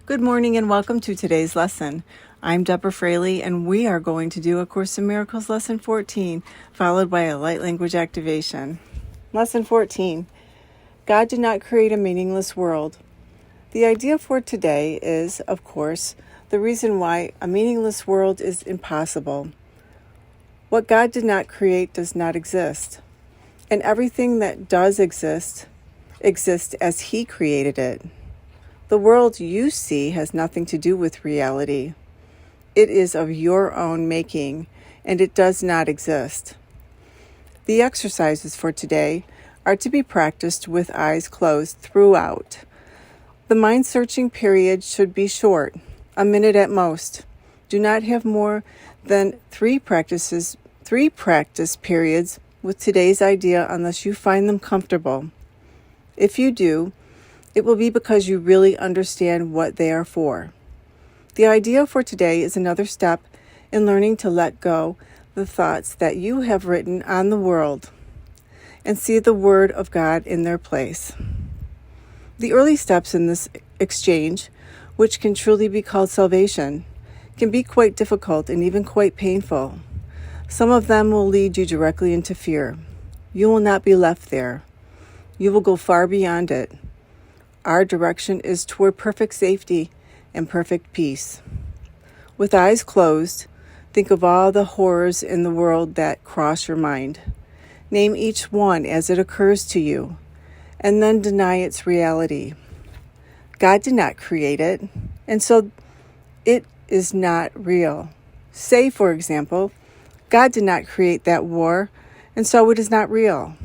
Good morning and welcome to today's lesson. I'm Deborah Fraley and we are going to do A Course in Miracles Lesson 14, followed by a light language activation. Lesson 14. God did not create a meaningless world. The idea for today is, of course, the reason why a meaningless world is impossible. What God did not create does not exist. And everything that does exist exists as He created it. The world you see has nothing to do with reality. It is of your own making, and it does not exist. The exercises for today are to be practiced with eyes closed throughout. The mind-searching period should be short, a minute at most. Do not have more than three practice periods with today's idea unless you find them comfortable. If you do, it will be because you really understand what they are for. The idea for today is another step in learning to let go the thoughts that you have written on the world and see the Word of God in their place. The early steps in this exchange, which can truly be called salvation, can be quite difficult and even quite painful. Some of them will lead you directly into fear. You will not be left there. You will go far beyond it. Our direction is toward perfect safety and perfect peace. With eyes closed, think of all the horrors in the world that cross your mind. Name each one as it occurs to you, and then deny its reality. God did not create it, and so it is not real. Say, for example, God did not create that war, and so it is not real.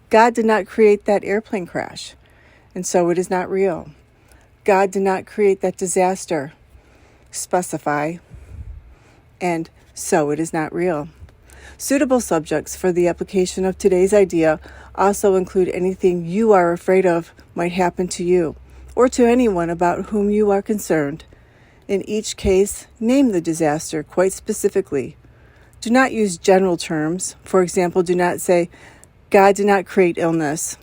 God did not create that airplane crash, and so it is not real. God did not create that disaster. Specify, and so it is not real. Suitable subjects for the application of today's idea also include anything you are afraid of might happen to you or to anyone about whom you are concerned. In each case, name the disaster quite specifically. Do not use general terms. For example, do not say, God did not create illness,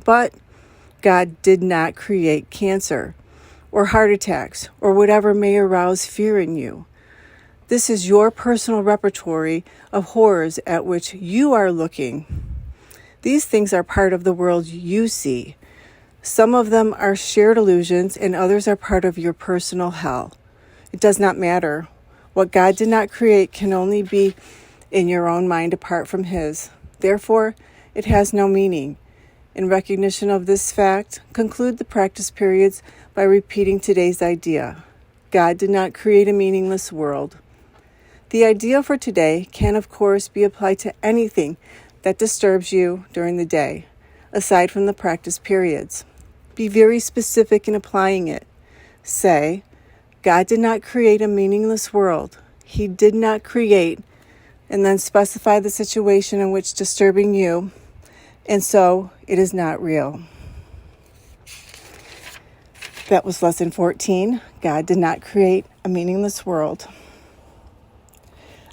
but God did not create cancer or heart attacks or whatever may arouse fear in you. This is your personal repertory of horrors at which you are looking. These things are part of the world you see. Some of them are shared illusions and others are part of your personal hell. It does not matter. What God did not create can only be in your own mind apart from His. Therefore, it has no meaning. In recognition of this fact, conclude the practice periods by repeating today's idea. God did not create a meaningless world. The idea for today can, of course, be applied to anything that disturbs you during the day, aside from the practice periods. Be very specific in applying it. Say, God did not create a meaningless world. He did not create, and then specify the situation in which disturbing you, and so it is not real. That was lesson 14. God did not create a meaningless world.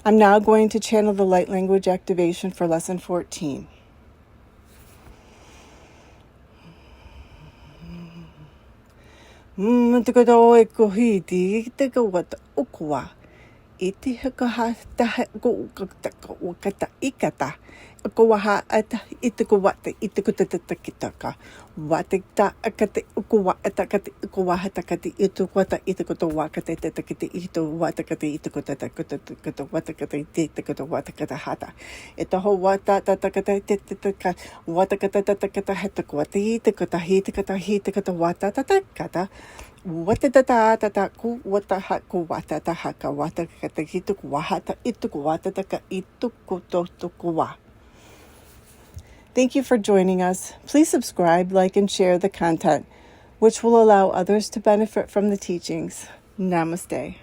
I'm now going to channel the light language activation for lesson 14. Akuwaha at itikuwata itikutakitaka watikta akati ukuwa atakati ukuwahatakati itukwata itikutawakati takati itu watakati itikutakata watakati itikutawata hata itaho wata tatakata titika watakata tatakata hatakwati itikutahita hitikata wata tatakata Watataku watahaku watatahaka watakatahituk wahata itukuwatataka itukutotukuwa. Thank you for joining us. Please subscribe, like, and share the content, which will allow others to benefit from the teachings. Namaste.